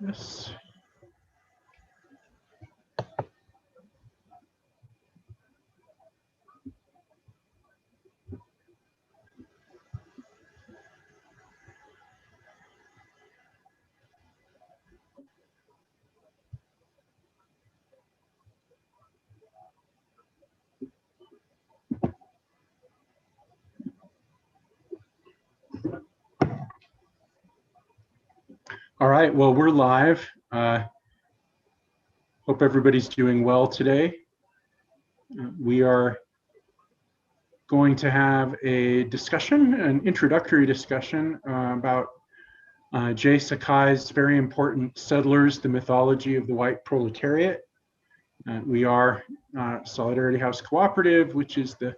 Yes. All right, well, we're live. Hope everybody's doing well today. We are going to have a discussion, an introductory discussion about Jay Sakai's very important Settlers, the Mythology of the White Proletariat. We are Solidarity House Cooperative, which is the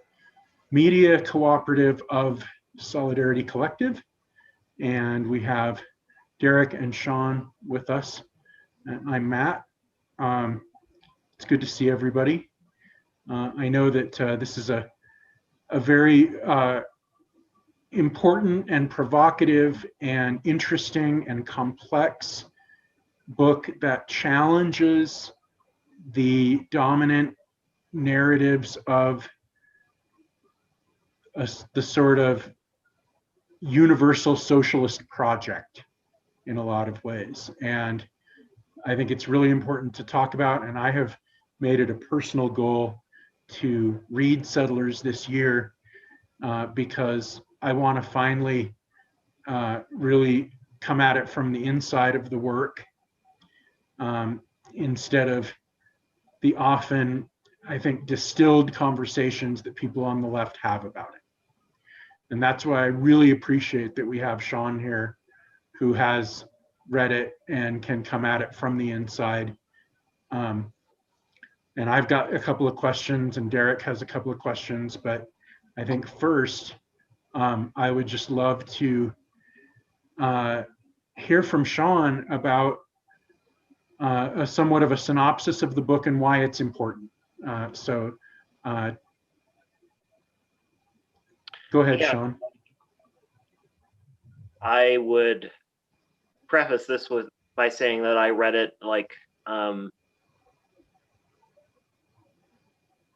media cooperative of Solidarity Collective. And we have Derek and Sean with us. I'm Matt. It's good to see everybody. I know that this is a very important and provocative and interesting and complex book that challenges the dominant narratives of the sort of universal socialist project in a lot of ways. And I think it's really important to talk about, and I have made it a personal goal to read Settlers this year because I want to finally really come at it from the inside of the work instead of the often, I think, distilled conversations that people on the left have about it. And that's why I really appreciate that we have Sean here, who has read it and can come at it from the inside. And I've got a couple of questions, and Derek has a couple of questions, but I think first, I would just love to hear from Sean about somewhat of a synopsis of the book and why it's important. Go ahead, Yeah. Sean. I would preface this by saying that I read it like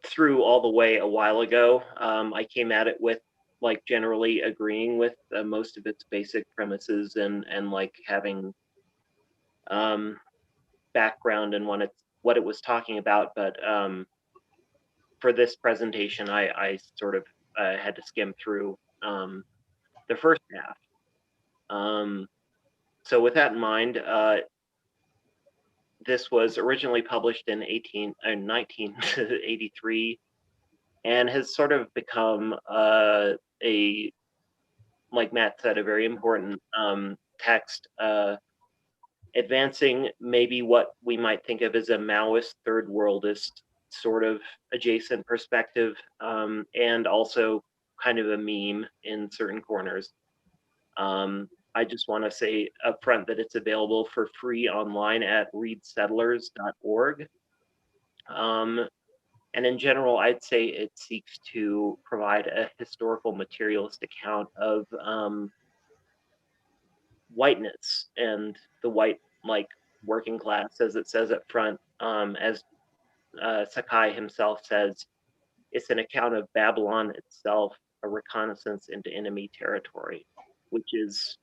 through all the way a while ago. I came at it with like generally agreeing with most of its basic premises and like having background in what it was talking about. But for this presentation, I sort of had to skim through the first half. So with that in mind, this was originally published in 1983 and has sort of become like Matt said, a very important text advancing maybe what we might think of as a Maoist third worldist sort of adjacent perspective, and also kind of a meme in certain corners. I just want to say up front that it's available for free online at readsettlers.org. And in general, I'd say it seeks to provide a historical materialist account of whiteness and the white like working class, as it says up front. As Sakai himself says, it's an account of Babylon itself, a reconnaissance into enemy territory, which is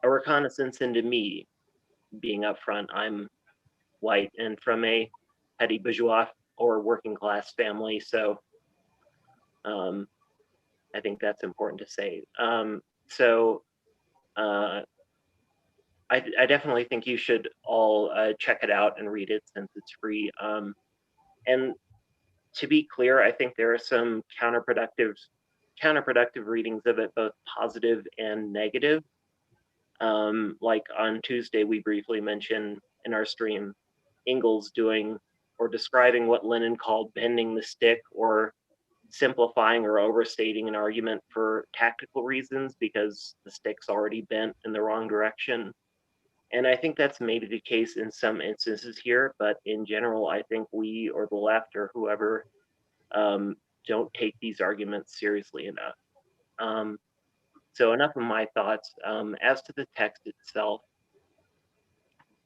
a reconnaissance into me being upfront. I'm white and from a petty bourgeois or working class family, so I think that's important to say. I definitely think you should all check it out and read it since it's free. And to be clear, I think there are some counterproductive readings of it, both positive and negative. Like on Tuesday, we briefly mentioned in our stream, Engels doing or describing what Lenin called bending the stick, or simplifying or overstating an argument for tactical reasons because the stick's already bent in the wrong direction. And I think that's maybe the case in some instances here, but in general, I think we or the left or whoever don't take these arguments seriously enough. So enough of my thoughts. As to the text itself,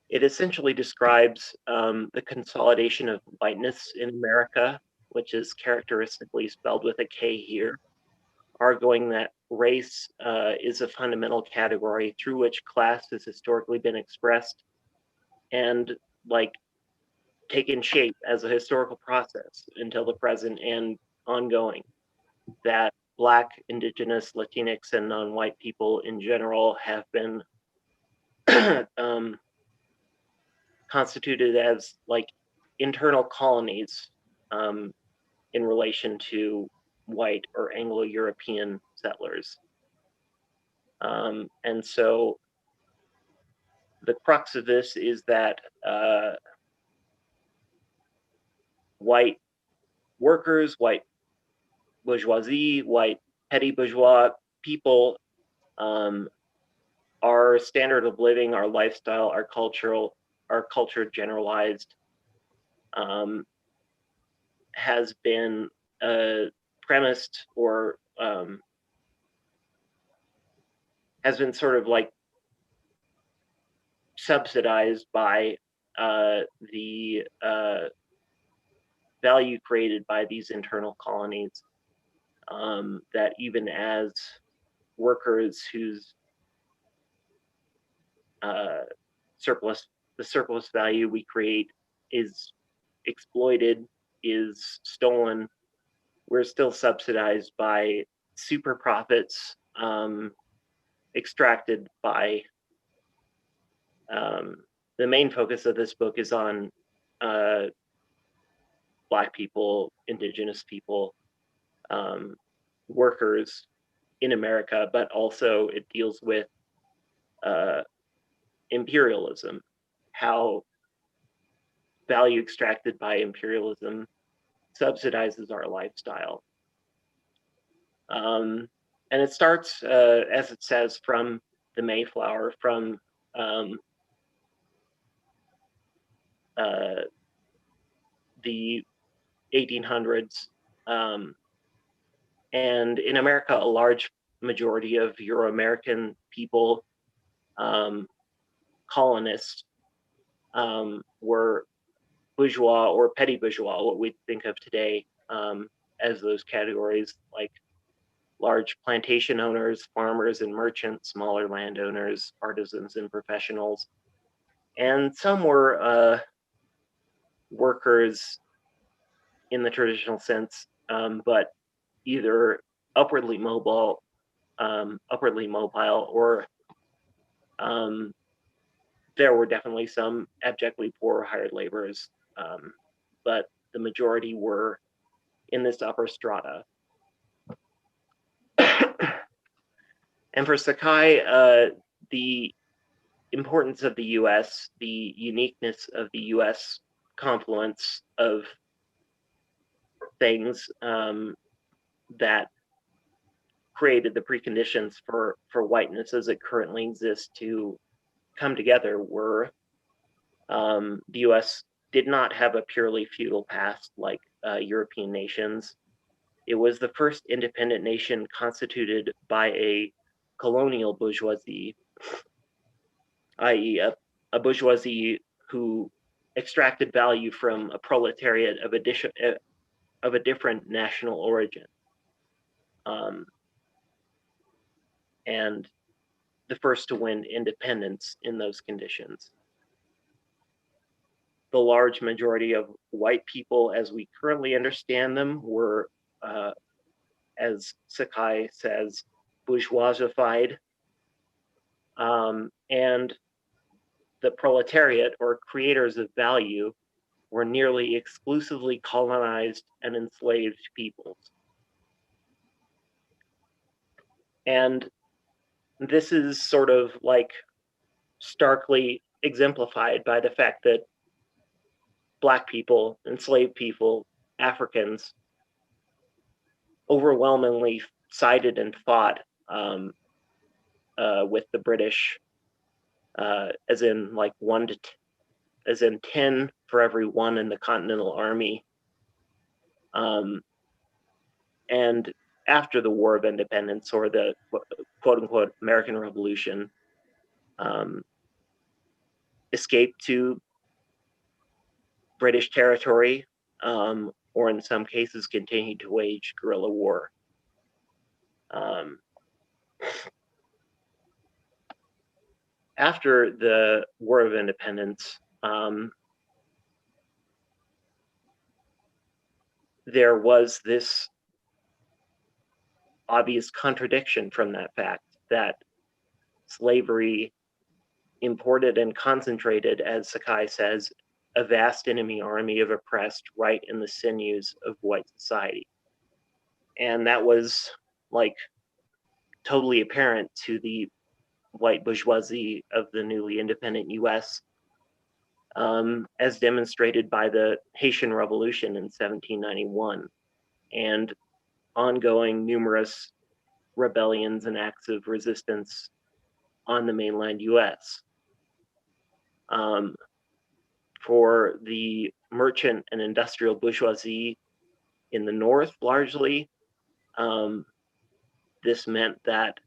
it essentially describes the consolidation of whiteness in America, which is characteristically spelled with a K here, arguing that race is a fundamental category through which class has historically been expressed and like taken shape as a historical process until the present and ongoing. That Black, Indigenous, Latinx, and non-white people in general have been constituted as like internal colonies in relation to white or Anglo-European settlers. And so the crux of this is that white workers, white bourgeoisie, white petty bourgeois people, our standard of living, our lifestyle, our culture generalized has been premised or has been sort of like subsidized by the value created by these internal colonies, that even as workers whose the surplus value we create is exploited, is stolen, we're still subsidized by super profits extracted by the main focus of this book is on Black people, Indigenous people, workers in America, but also it deals with imperialism, how value extracted by imperialism subsidizes our lifestyle. And it starts, as it says, from the Mayflower, from the 1800s. And in America, a large majority of Euro-American people, colonists, were bourgeois or petty bourgeois, what we think of today as those categories, like large plantation owners, farmers and merchants, smaller landowners, artisans and professionals. And some were workers in the traditional sense, but either upwardly mobile or there were definitely some abjectly poor hired laborers, but the majority were in this upper strata. And for Sakai, the importance of the US, the uniqueness of the US confluence of things that created the preconditions for whiteness as it currently exists to come together were the US did not have a purely feudal past like European nations. It was the first independent nation constituted by a colonial bourgeoisie, i.e. a bourgeoisie who extracted value from a proletariat of a different national origin. And the first to win independence in those conditions. The large majority of white people, as we currently understand them, were, as Sakai says, bourgeoisified. And the proletariat, or creators of value, were nearly exclusively colonized and enslaved peoples. And this is sort of like starkly exemplified by the fact that Black people, enslaved people, Africans overwhelmingly sided and fought with the British, as in like 10 for every one in the Continental Army. And after the War of Independence, or the quote-unquote American Revolution, escaped to British territory, or in some cases continued to wage guerrilla war. After the War of Independence, there was this obvious contradiction from that fact that slavery imported and concentrated, as Sakai says, a vast enemy army of oppressed right in the sinews of white society. And that was like totally apparent to the white bourgeoisie of the newly independent US, as demonstrated by the Haitian Revolution in 1791 and ongoing numerous rebellions and acts of resistance on the mainland US. For the merchant and industrial bourgeoisie in the North, largely, this meant that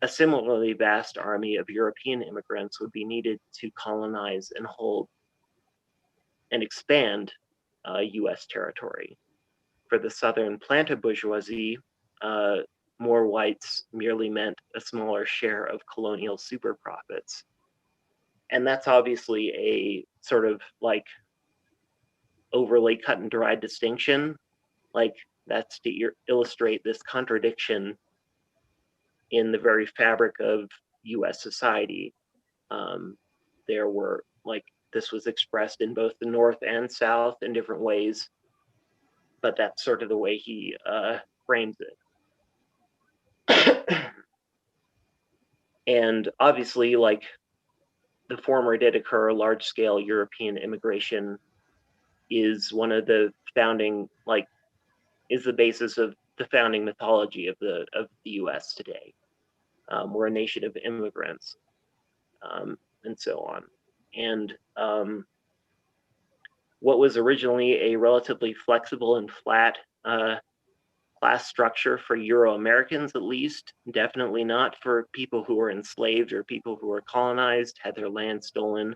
a similarly vast army of European immigrants would be needed to colonize and hold and expand US territory. For the Southern planter bourgeoisie, more whites merely meant a smaller share of colonial super profits. And that's obviously a sort of like overly cut and dried distinction. Like, that's to illustrate this contradiction in the very fabric of US society. There were, like, this was expressed in both the North and South in different ways, but that's sort of the way he frames it. And obviously, like, the former did occur, large-scale European immigration is one of the founding, like, is the basis of the founding mythology of the US today. We're a nation of immigrants, and so on. And what was originally a relatively flexible and flat class structure for Euro-Americans, at least, definitely not for people who were enslaved or people who were colonized, had their land stolen.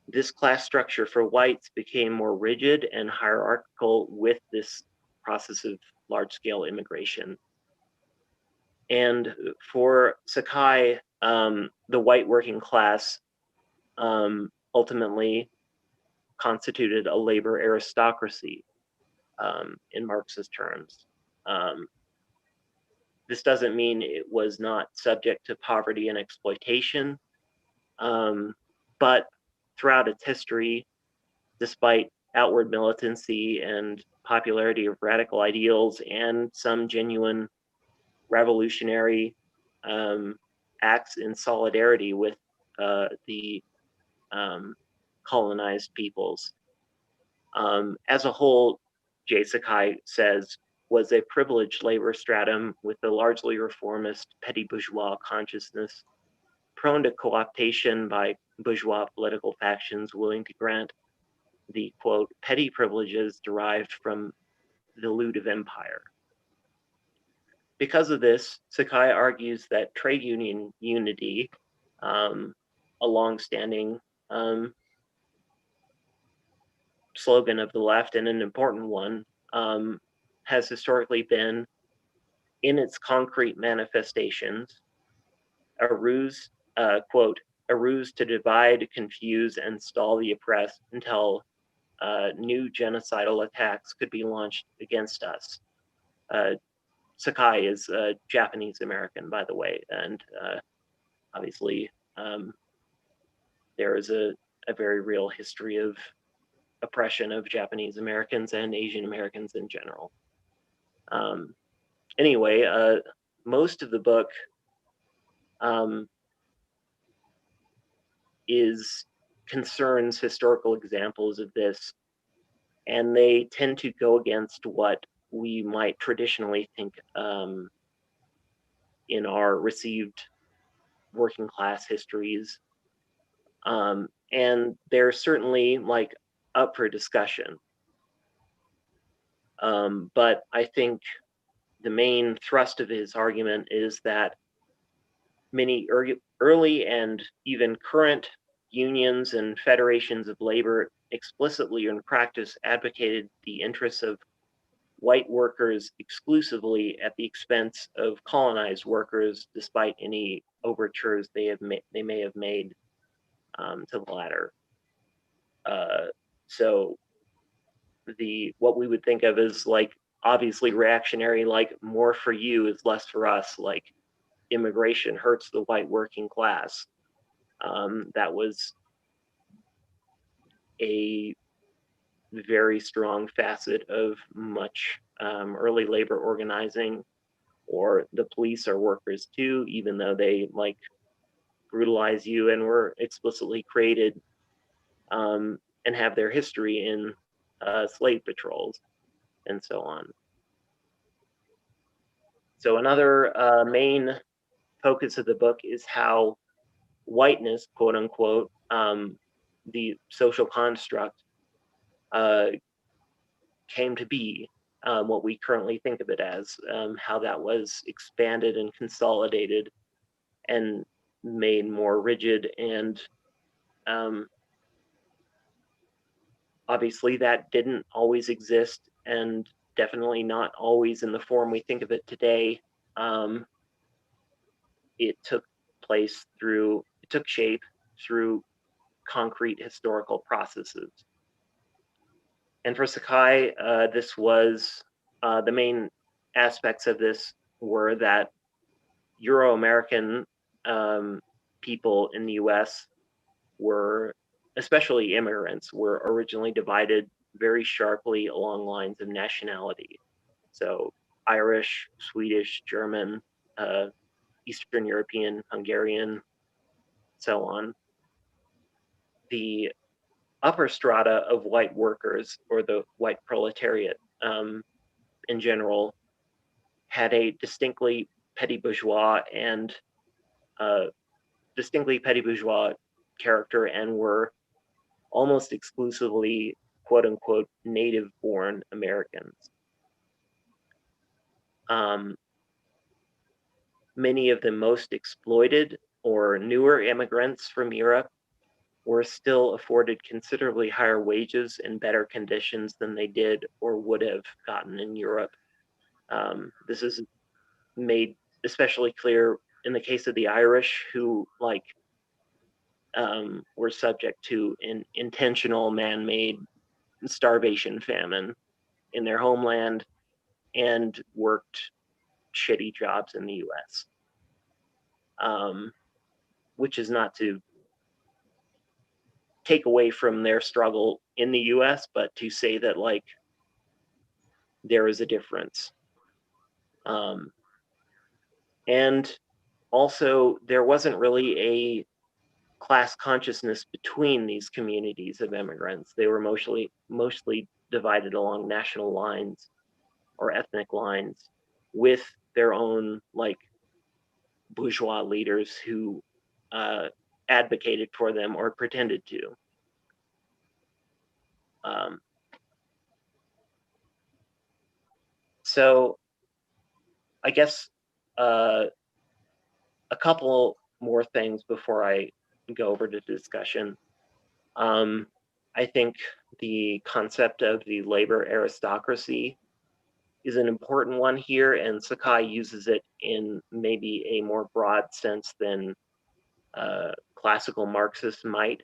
This class structure for whites became more rigid and hierarchical with this process of large-scale immigration. And for Sakai, the white working class ultimately constituted a labor aristocracy in Marxist terms. This doesn't mean it was not subject to poverty and exploitation, but throughout its history, despite outward militancy and popularity of radical ideals and some genuine revolutionary acts in solidarity with the colonized peoples, as a whole, J. Sakai says, was a privileged labor stratum with a largely reformist petty bourgeois consciousness, prone to co-optation by bourgeois political factions willing to grant the, quote, petty privileges derived from the loot of empire. Because of this, Sakai argues that trade union unity, a longstanding slogan of the left and an important one, has historically been, in its concrete manifestations, a ruse, quote, a ruse to divide, confuse, and stall the oppressed until new genocidal attacks could be launched against us. Sakai is Japanese American, by the way, and obviously there is a very real history of oppression of Japanese Americans and Asian Americans in general. Anyway, most of the book concerns historical examples of this, and they tend to go against what we might traditionally think in our received working class histories. And they're certainly like up for discussion. But I think the main thrust of his argument is that many early and even current unions and federations of labor explicitly in practice advocated the interests of white workers exclusively at the expense of colonized workers, despite any overtures they may have made to the latter. So what we would think of as like obviously reactionary, like more for you is less for us, like immigration hurts the white working class. That was a very strong facet of much early labor organizing. Or the police are workers too, even though they like brutalize you and were explicitly created and have their history in slave patrols and so on. So another main focus of the book is how whiteness, quote unquote, the social construct, came to be what we currently think of it as, how that was expanded and consolidated and made more rigid. And obviously that didn't always exist, and definitely not always in the form we think of it today. It took shape through concrete historical processes. And for Sakai, this was the main aspects of this were that Euro-American people in the US were, especially immigrants, were originally divided very sharply along lines of nationality. So Irish, Swedish, German, Eastern European, Hungarian, so on. The upper strata of white workers, or the white proletariat in general, had a distinctly petty bourgeois character and were almost exclusively quote unquote native born Americans. Many of the most exploited or newer immigrants from Europe were still afforded considerably higher wages and better conditions than they did or would have gotten in Europe. This is made especially clear in the case of the Irish, who were subject to an intentional man-made starvation famine in their homeland and worked shitty jobs in the US. Which is not to take away from their struggle in the US, but to say that like there is a difference. And also there wasn't really a class consciousness between these communities of immigrants. They were mostly divided along national lines or ethnic lines with their own like bourgeois leaders who advocated for them or pretended to. So I guess a couple more things before I go over to discussion. I think the concept of the labor aristocracy is an important one here, and Sakai uses it in maybe a more broad sense than classical Marxists might.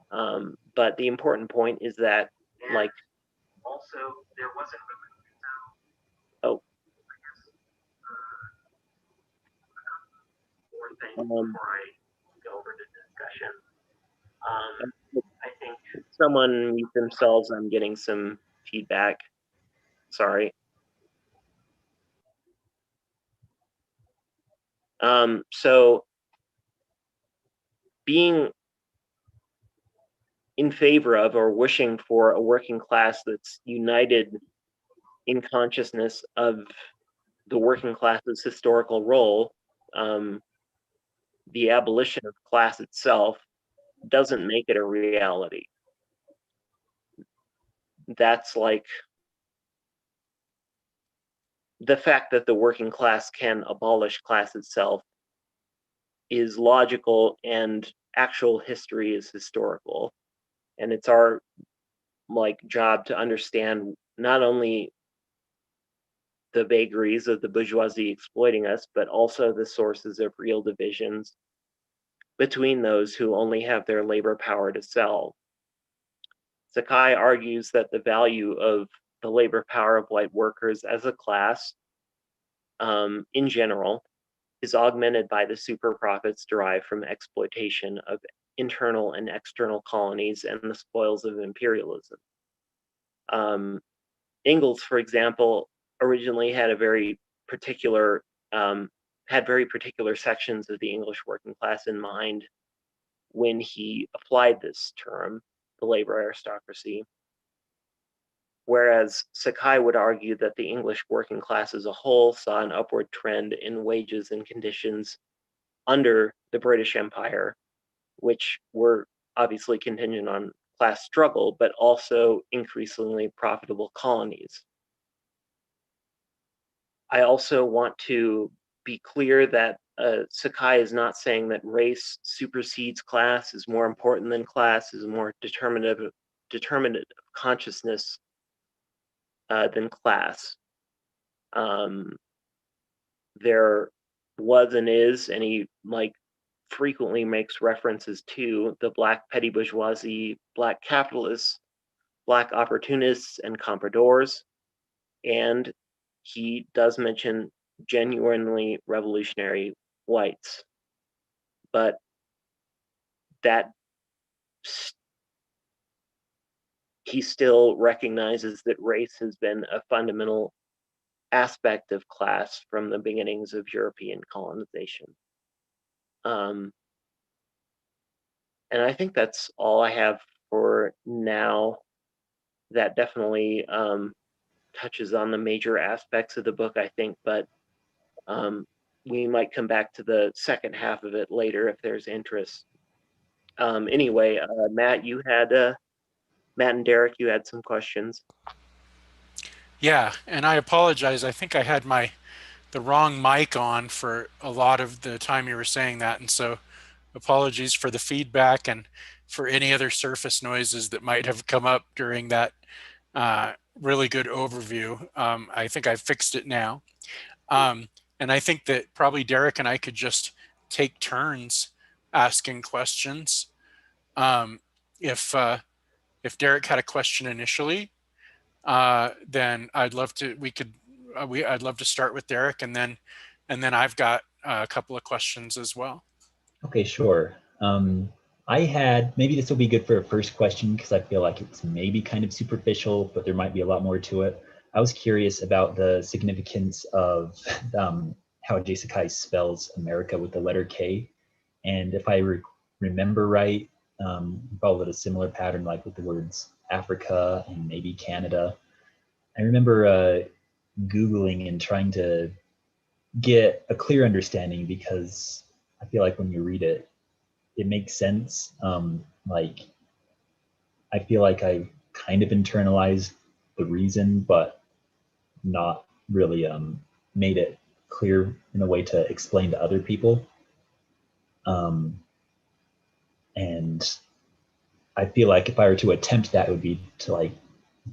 But the important point is that, like, also there wasn't really before I go over the discussion. I think someone mute themselves. I'm getting some feedback. Sorry. So being in favor of or wishing for a working class that's united in consciousness of the working class's historical role, the abolition of class itself doesn't make it a reality. That's like the fact that the working class can abolish class itself is logical, and actual history is historical. And it's our job to understand not only the vagaries of the bourgeoisie exploiting us, but also the sources of real divisions between those who only have their labor power to sell. Sakai argues that the value of the labor power of white workers as a class, in general, is augmented by the super profits derived from exploitation of internal and external colonies and the spoils of imperialism. Engels, for example, originally had very particular sections of the English working class in mind when he applied this term, the labor aristocracy. Whereas Sakai would argue that the English working class as a whole saw an upward trend in wages and conditions under the British Empire, which were obviously contingent on class struggle, but also increasingly profitable colonies. I also want to be clear that Sakai is not saying that race supersedes class, is more important than class, is more determinative of consciousness than class. There was and is, and he frequently makes references to the black petty bourgeoisie, black capitalists, black opportunists, and compradors. And he does mention genuinely revolutionary whites, but that he still recognizes that race has been a fundamental aspect of class from the beginnings of European colonization. And I think that's all I have for now. That definitely touches on the major aspects of the book, I think, but we might come back to the second half of it later if there's interest. Anyway, Matt and Derek, you had some questions. Yeah, and I apologize. I think I had the wrong mic on for a lot of the time you were saying that, and so apologies for the feedback and for any other surface noises that might have come up during that really good overview. I think I fixed it now. And I think that probably Derek and I could just take turns asking questions. If Derek had a question initially, then I'd love to. I'd love to start with Derek, and then I've got a couple of questions as well. Okay, sure. I had, maybe this will be good for a first question because I feel like it's maybe kind of superficial, but there might be a lot more to it. I was curious about the significance of how J. Sakai spells America with the letter K. And if I remember right, followed a similar pattern like with the words Africa and maybe Canada. I remember Googling and trying to get a clear understanding because I feel like when you read it, it makes sense. Like, I feel like I kind of internalized the reason, but not really made it clear in a way to explain to other people. And I feel like if I were to attempt that, it would be to like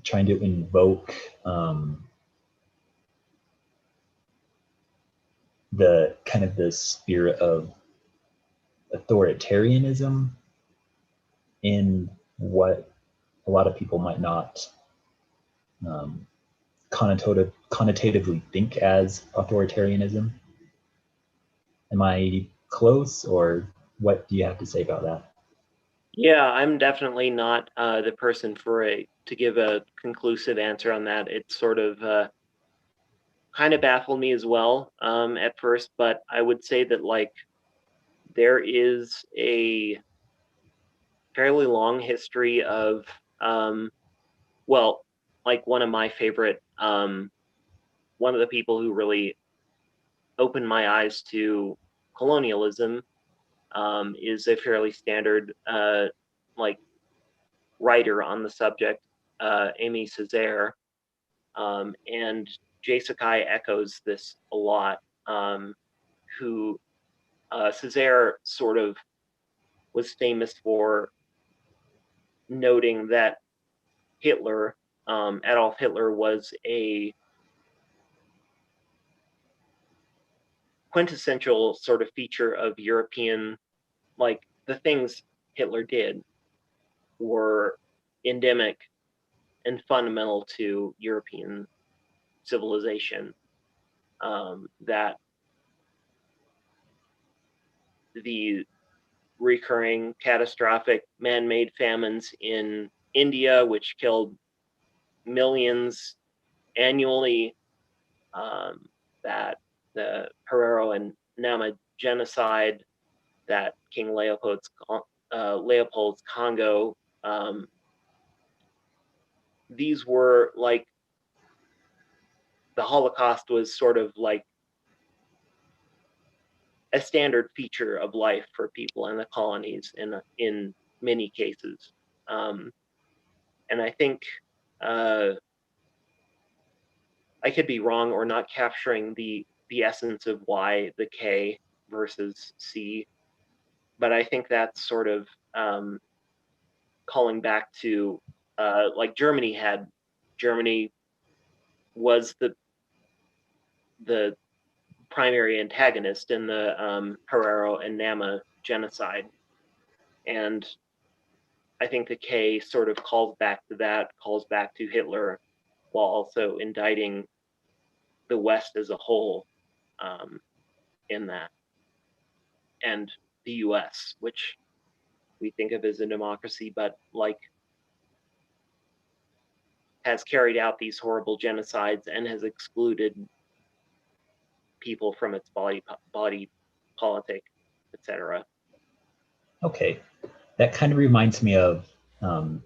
trying to invoke the kind of the spirit of authoritarianism in what a lot of people might not connotatively think as authoritarianism. Am I close, or what do you have to say about that? Yeah, I'm definitely not the person to give a conclusive answer on that. It sort of kind of baffled me as well at first, but I would say that there is a fairly long history of one of my favorite one of the people who really opened my eyes to colonialism is a fairly standard writer on the subject, Amy Césaire. And Jay Sakai echoes this a lot, who Césaire sort of was famous for noting that Hitler, Adolf Hitler, was a quintessential sort of feature of European, like the things Hitler did were endemic and fundamental to European civilization. That the recurring catastrophic man-made famines in India, which killed millions annually, that the Herero and Nama genocide, that King Leopold's Congo, these were like, the Holocaust was sort of like a standard feature of life for people in the colonies in many cases. And I think I could be wrong or not capturing the essence of why the K versus C, but I think that's sort of calling back to like Germany was the primary antagonist in the Herero and Nama genocide. And I think the K sort of calls back to that, calls back to Hitler, while also indicting the West as a whole in that. And the US, which we think of as a democracy, but like has carried out these horrible genocides and has excluded people from its body politic, etc. Okay, that kind of reminds me of,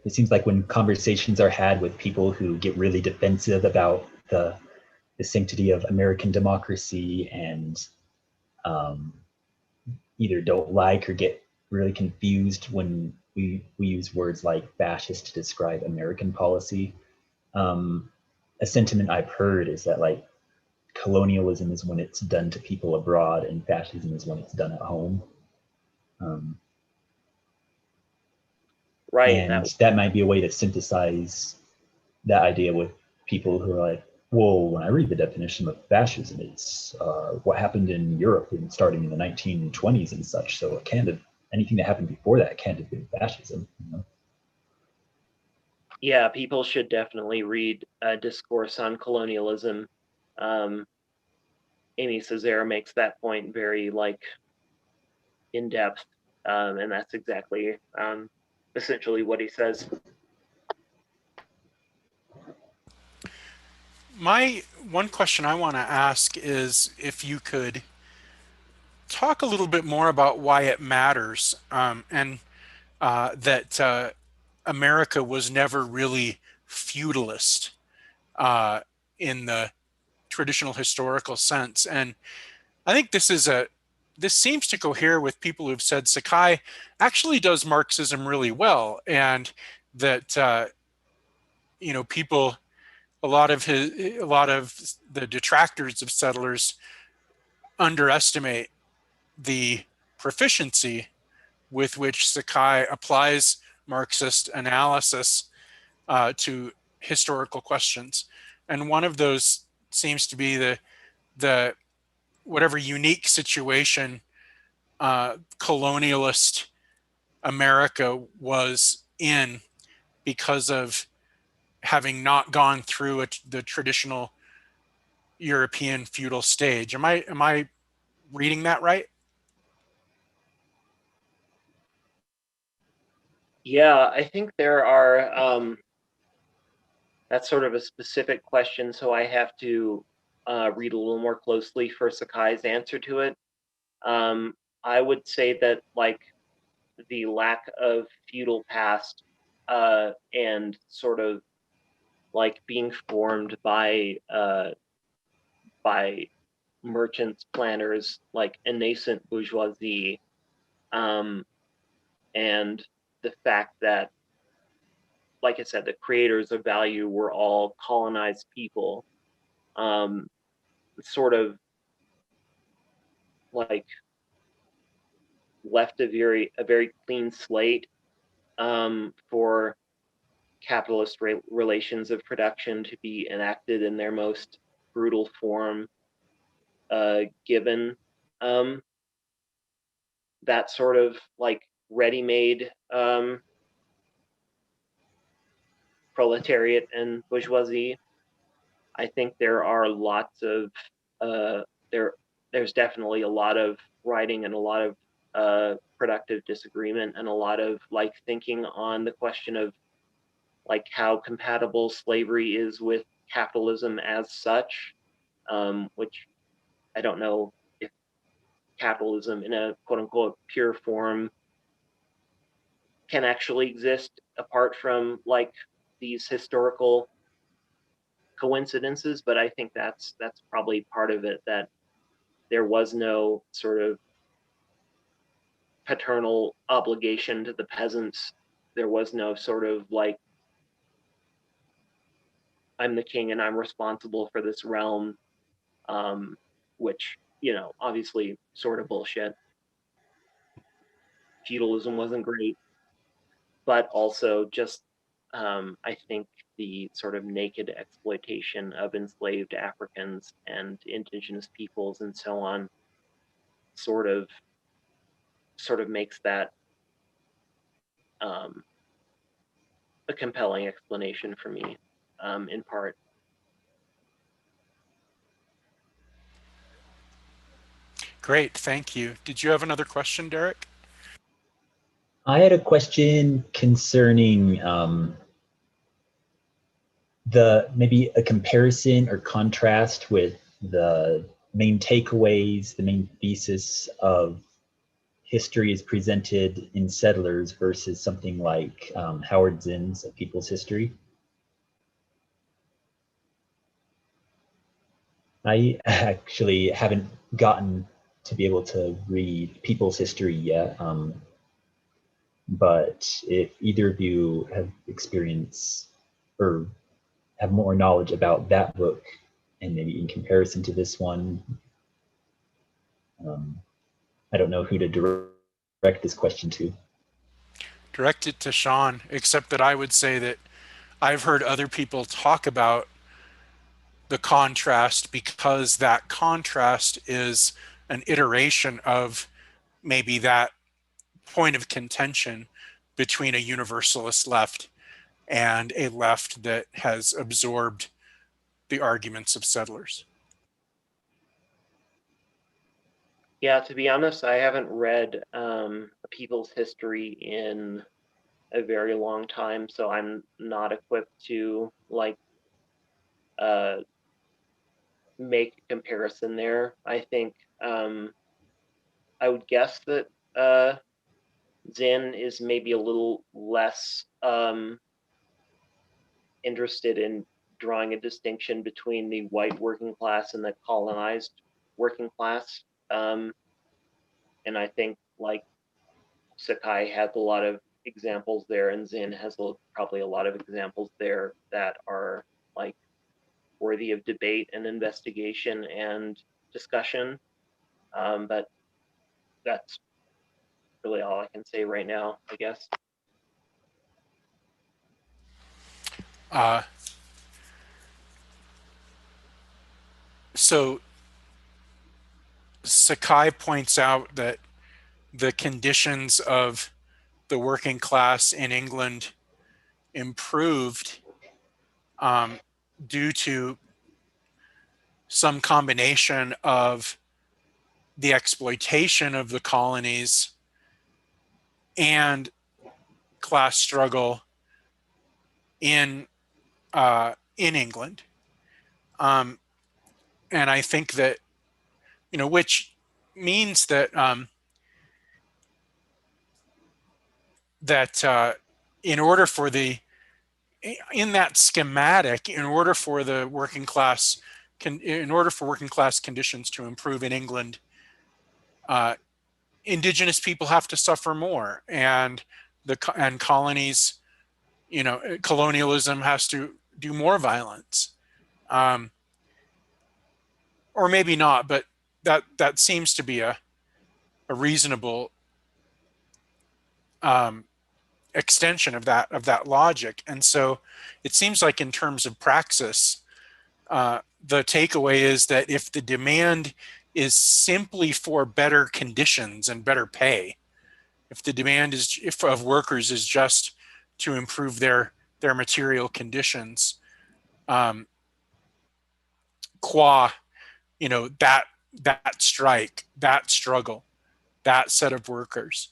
it seems like when conversations are had with people who get really defensive about the sanctity of American democracy and either don't like or get really confused when we use words like fascist to describe American policy. A sentiment I've heard is that like colonialism is when it's done to people abroad and fascism is when it's done at home. Right. And that might be a way to synthesize that idea with people who are like, well, when I read the definition of fascism, it's what happened in Europe starting in the 1920s and such. So it can't have, anything that happened before that can't have been fascism. You know? Yeah, people should definitely read Discourse on Colonialism. Amy Césaire makes that point very like in depth, and that's exactly essentially what he says. My one question I want to ask is if you could talk a little bit more about why it matters, and that America was never really feudalist in the traditional historical sense. And I think this seems to cohere with people who've said Sakai actually does Marxism really well, and that people, a lot of the detractors of settlers underestimate the proficiency with which Sakai applies Marxist analysis to historical questions. And one of those seems to be the whatever unique situation colonialist America was in because of having not gone through the traditional European feudal stage. Am I reading that right? Yeah, I think there are, that's sort of a specific question, so I have to read a little more closely for Sakai's answer to it. I would say that like the lack of feudal past and sort of like being formed by merchants, planners, like a nascent bourgeoisie, and the fact that, like I said, the creators of value were all colonized people, sort of like left a very clean slate for capitalist relations of production to be enacted in their most brutal form, given that sort of like ready-made proletariat and bourgeoisie. I think there are lots of there's definitely a lot of writing and a lot of productive disagreement and a lot of like thinking on the question of like how compatible slavery is with capitalism as such, which I don't know if capitalism in a quote unquote pure form can actually exist apart from like these historical coincidences, but I think that's probably part of it, that there was no sort of paternal obligation to the peasants. There was no sort of like, I'm the king and I'm responsible for this realm, which, you know, obviously sort of bullshit. Feudalism wasn't great, but also just I think the sort of naked exploitation of enslaved Africans and indigenous peoples and so on sort of makes that a compelling explanation for me, in part. Great, thank you. Did you have another question, Derek? I had a question concerning maybe a comparison or contrast with the main takeaways, the main thesis of history is presented in Settlers versus something like Howard Zinn's A People's History. I actually haven't gotten to be able to read People's History yet, but if either of you have experience or have more knowledge about that book, and maybe in comparison to this one, I don't know who to direct this question to. Direct it to Sean, except that I would say that I've heard other people talk about the contrast because that contrast is an iteration of maybe that point of contention between a universalist left and a left that has absorbed the arguments of settlers. Yeah, to be honest, I haven't read A People's History in a very long time, so I'm not equipped to like make a comparison there. I think I would guess that Zinn is maybe a little less interested in drawing a distinction between the white working class and the colonized working class. And I think like Sakai has a lot of examples there, and Zinn has probably a lot of examples there that are like worthy of debate and investigation and discussion. But that's really all I can say right now, I guess. So Sakai points out that the conditions of the working class in England improved due to some combination of the exploitation of the colonies and class struggle in England, and I think that, you know, which means that in order for in that schematic, in order for working class conditions to improve in England, indigenous people have to suffer more, and colonies, you know, colonialism has to do more violence. or maybe not, but that seems to be a reasonable extension of that logic. And so it seems like in terms of praxis, the takeaway is that if the demand is simply for better conditions and better pay, if the demand is of workers is just to improve their material conditions, qua that strike, that struggle, that set of workers,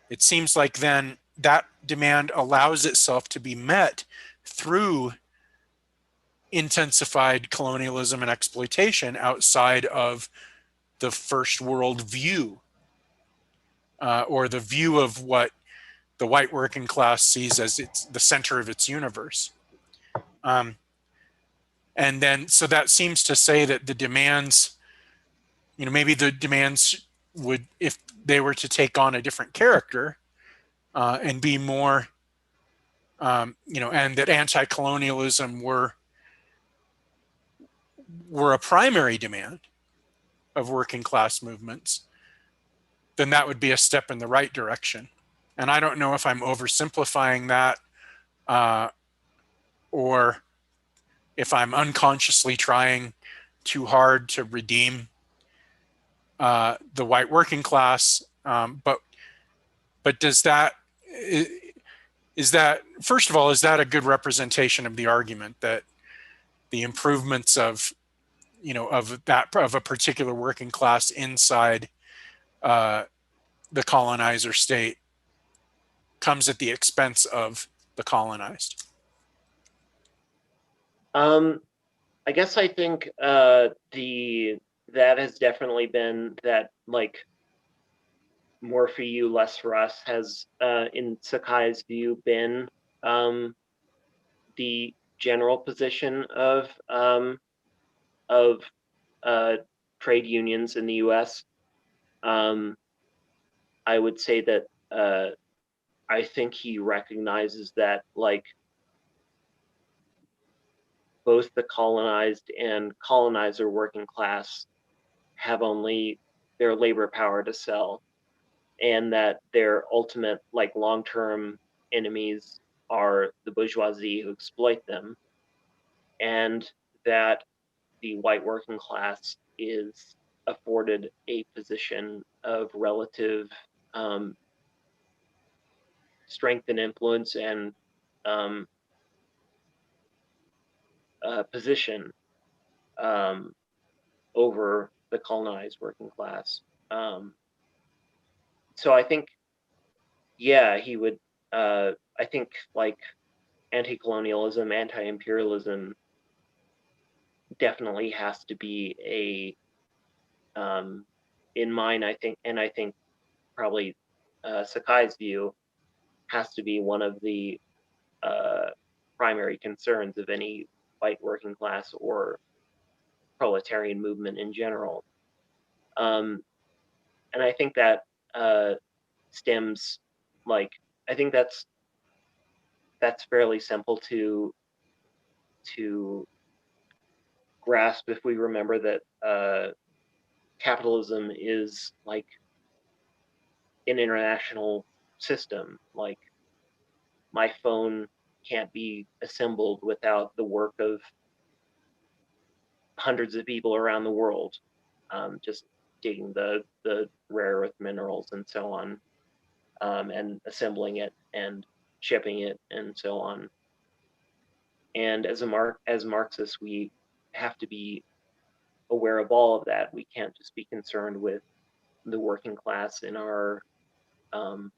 it seems like then that demand allows itself to be met through intensified colonialism and exploitation outside of the first world view, or the view of what the white working class sees as the center of its universe. And then, so that seems to say that the demands, maybe the demands would, if they were to take on a different character, and be more, and that anti-colonialism were a primary demand of working class movements, then that would be a step in the right direction. And I don't know if I'm oversimplifying that, or if I'm unconsciously trying too hard to redeem the white working class. But does that, is that, first of all, is that a good representation of the argument that the improvements of, of a particular working class inside the colonizer state comes at the expense of the colonized? I guess I think that has definitely been that, like, more for you, less for us has, in Sakai's view, been the general position of trade unions in the U.S. I would say that I think he recognizes that, like, both the colonized and colonizer working class have only their labor power to sell, and that their ultimate, like, long-term enemies are the bourgeoisie who exploit them, and that the white working class is afforded a position of relative strength and influence and position over the colonized working class. So I think, yeah, he would, I think, like, anti-colonialism, anti-imperialism definitely has to be in mine, I think, and I think probably Sakai's view, has to be one of the primary concerns of any white working class or proletarian movement in general. And I think that stems, like, I think that's fairly simple to grasp if we remember that capitalism is, like, an international system. Like, my phone can't be assembled without the work of hundreds of people around the world, just digging the rare earth minerals and so on, and assembling it and shipping it and so on. And as Marxists, we have to be aware of all of that. We can't just be concerned with the working class in our town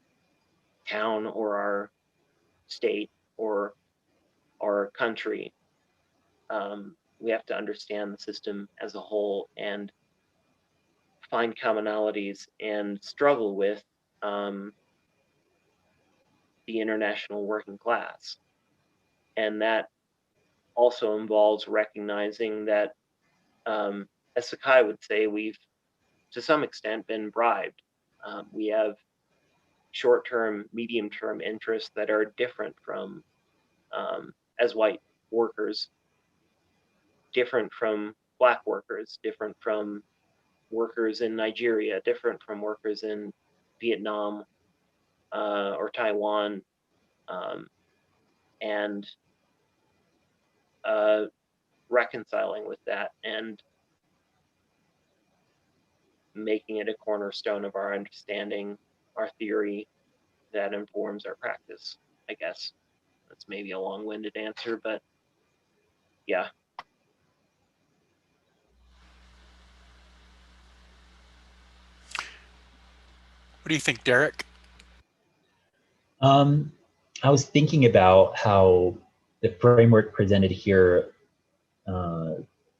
or our state or our country. We have to understand the system as a whole and find commonalities and struggle with the international working class. And that also involves recognizing that, as Sakai would say, we've to some extent been bribed. We have short-term, medium-term interests that are different from, as white workers, different from Black workers, different from workers in Nigeria, different from workers in Vietnam or Taiwan, and reconciling with that and making it a cornerstone of our understanding, our theory that informs our practice, I guess. That's maybe a long-winded answer, but yeah. What do you think, Derek? I was thinking about how the framework presented here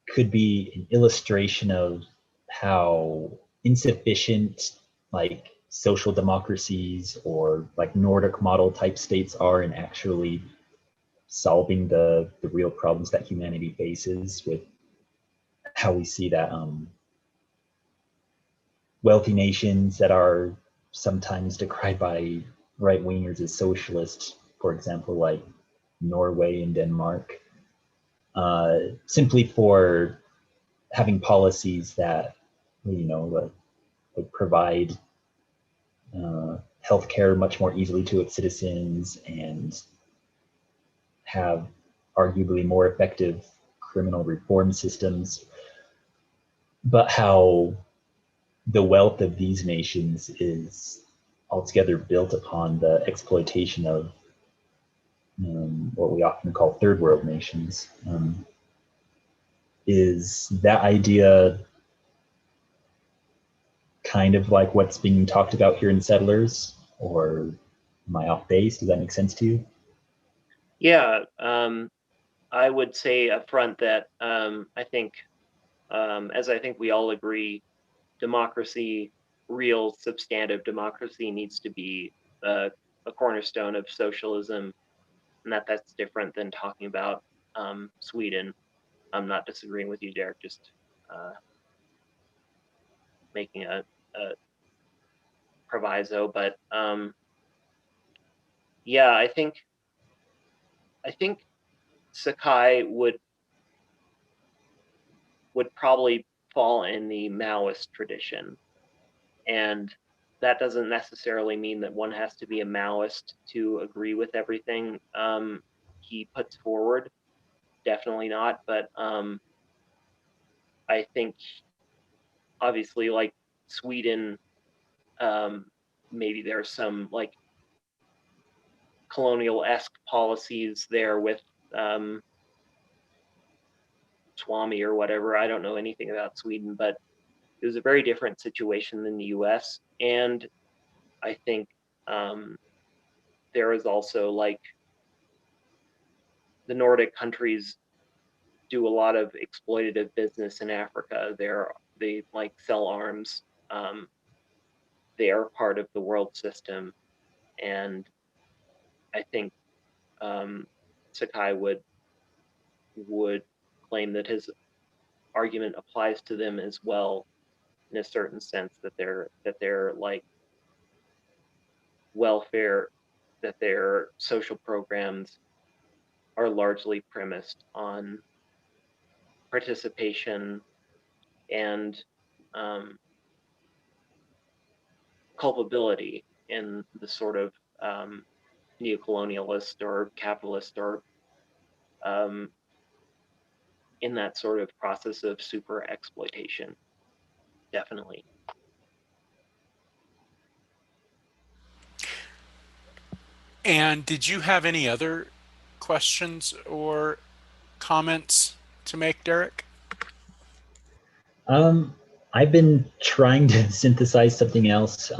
could be an illustration of how insufficient like social democracies or like Nordic model type states are in actually solving the real problems that humanity faces, with how we see that wealthy nations that are sometimes decried by right wingers as socialists, for example, like Norway and Denmark, simply for having policies that, you know, would provide healthcare much more easily to its citizens and have arguably more effective criminal reform systems, but how the wealth of these nations is altogether built upon the exploitation of what we often call third world nations. Is that idea kind of like what's being talked about here in Settlers, or am I off base? Does that make sense to you? Yeah, I would say up front that I think, as I think we all agree, democracy, real substantive democracy, needs to be a cornerstone of socialism, and that's different than talking about Sweden. I'm not disagreeing with you, Derek, just making a proviso. But yeah, I think Sakai would probably fall in the Maoist tradition, and that doesn't necessarily mean that one has to be a Maoist to agree with everything he puts forward. Definitely not. But I think obviously, like Sweden, maybe there's some like colonial-esque policies there with Swami or whatever. I don't know anything about Sweden, but it was a very different situation than the US. And I think there is also, like, the Nordic countries do a lot of exploitative business in Africa. They like sell arms. They are part of the world system. And I think Sakai would claim that his argument applies to them as well, in a certain sense, that they're like welfare, that their social programs are largely premised on participation and culpability in the sort of neocolonialist or capitalist or in that sort of process of super exploitation. Definitely. And did you have any other questions or comments to make, Derek? I've been trying to synthesize something else.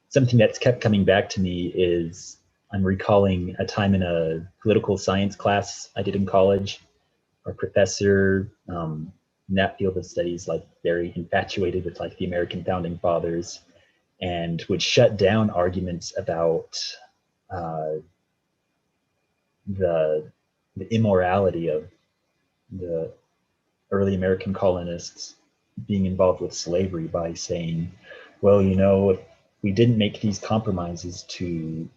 Something that's kept coming back to me is I'm recalling a time in a political science class I did in college. Our professor in that field of studies, like, very infatuated with like the American founding fathers, and would shut down arguments about the immorality of the early American colonists being involved with slavery by saying, well, you know, if we didn't make these compromises to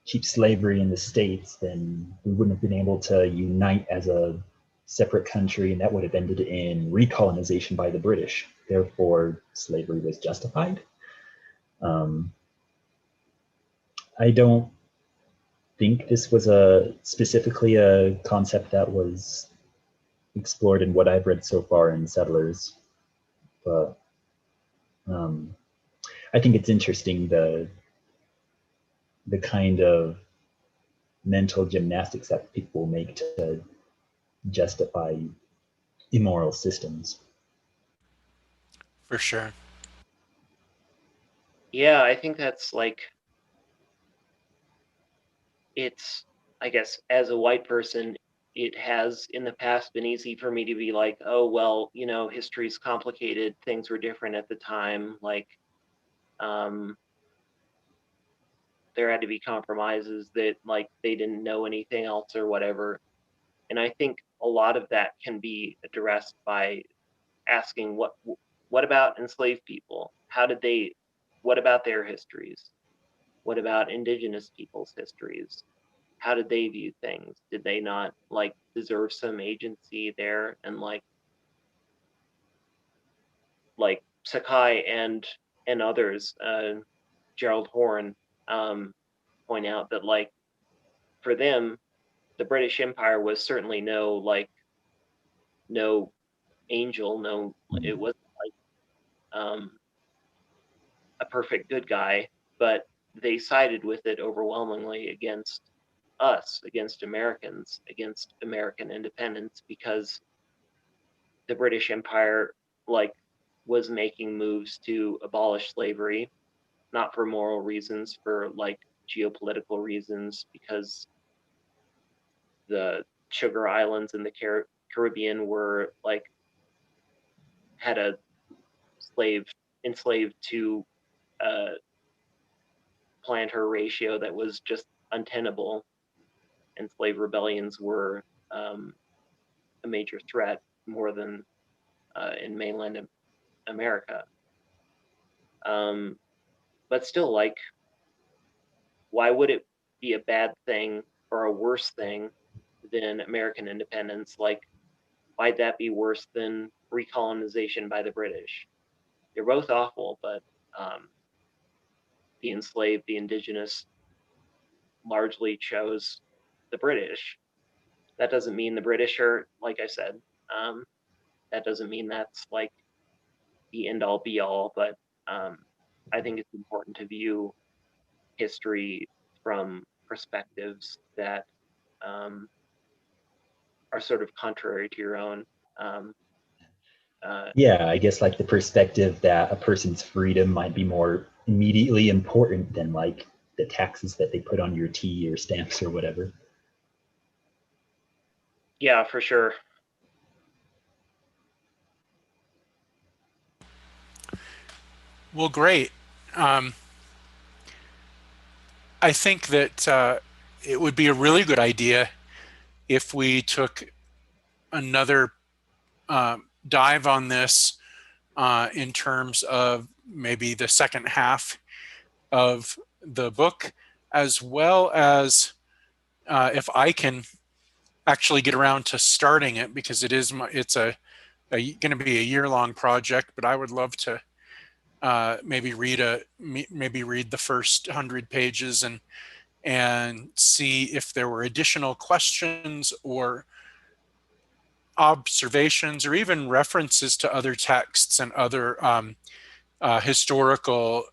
keep slavery in the States, then we wouldn't have been able to unite as a separate country, and that would have ended in recolonization by the British. Therefore, slavery was justified. I don't think this was specifically a concept that was explored in what I've read so far in Settlers, but I think it's interesting the kind of mental gymnastics that people make to justify immoral systems. For sure. Yeah, I think that's like, it's, I guess, as a white person, it has in the past been easy for me to be like, oh, well, you know, history's complicated. Things were different at the time. Like, there had to be compromises that like they didn't know anything else or whatever. And I think a lot of that can be addressed by asking what about enslaved people? How did they, what about their histories? What about indigenous people's histories? How did they view things? Did they not like deserve some agency there? And like Sakai and others, Gerald Horne, point out that like for them, the British Empire was certainly no angel, no, it wasn't like a perfect good guy, but they sided with it overwhelmingly against us, against Americans, against American independence, because the British Empire like was making moves to abolish slavery, not for moral reasons, for like geopolitical reasons, because the Sugar Islands in the Caribbean were like had a enslaved to planter ratio that was just untenable, and slave rebellions were a major threat, more than in mainland America. But still, like, why would it be a bad thing or a worse thing than American independence? Like, why'd that be worse than recolonization by the British? They're both awful, but the enslaved, the indigenous, largely chose the British. That doesn't mean the British are, like I said, that doesn't mean that's like the end all be all, but I think it's important to view history from perspectives that are sort of contrary to your own. Yeah, I guess like the perspective that a person's freedom might be more immediately important than like the taxes that they put on your tea or stamps or whatever. Yeah, for sure. Well, great. I think that it would be a really good idea if we took another dive on this in terms of maybe the second half of the book, as well as if I can actually get around to starting it, because it's going to be a year-long project. But I would love to maybe read the first 100 pages and see if there were additional questions or observations or even references to other texts and other historical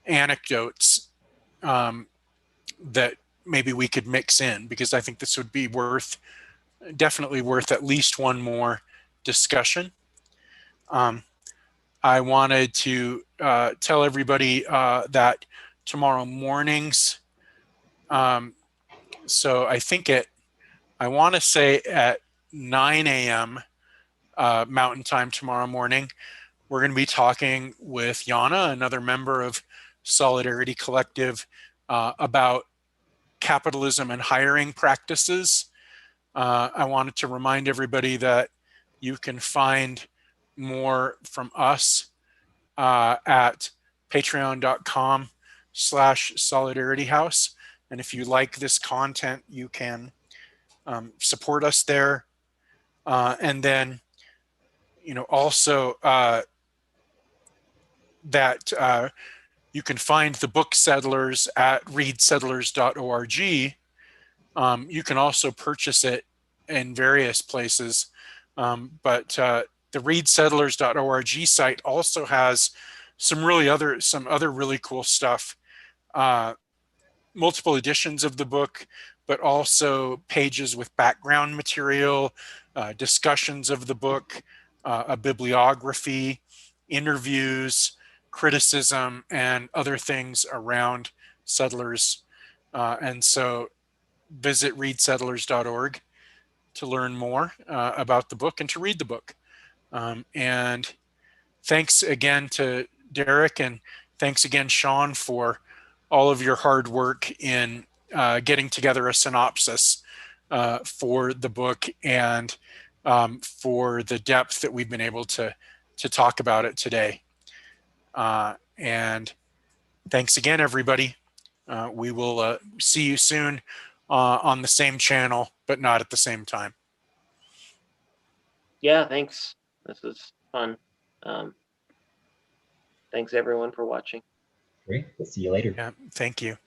anecdotes that maybe we could mix in, because I think this would be definitely worth at least one more discussion. I wanted to tell everybody that tomorrow mornings, so I want to say at 9 a.m. Mountain Time tomorrow morning, we're going to be talking with Yana, another member of Solidarity Collective, about capitalism and hiring practices. I wanted to remind everybody that you can find more from us at patreon.com/solidarityhouse. And if you like this content, you can support us there. And then, also that you can find the book Settlers at readsettlers.org. You can also purchase it in various places, but the readsettlers.org site also has some other really cool stuff. Multiple editions of the book, but also pages with background material, discussions of the book, a bibliography, interviews, criticism, and other things around settlers. And so visit readsettlers.org to learn more about the book and to read the book. And thanks again to Derek, and thanks again, Sean, for all of your hard work in getting together a synopsis for the book, and for the depth that we've been able to talk about it today. And thanks again, everybody. We will see you soon on the same channel, but not at the same time. Yeah, thanks. This was fun. Thanks everyone for watching. Great. We'll see you later. Yeah, thank you.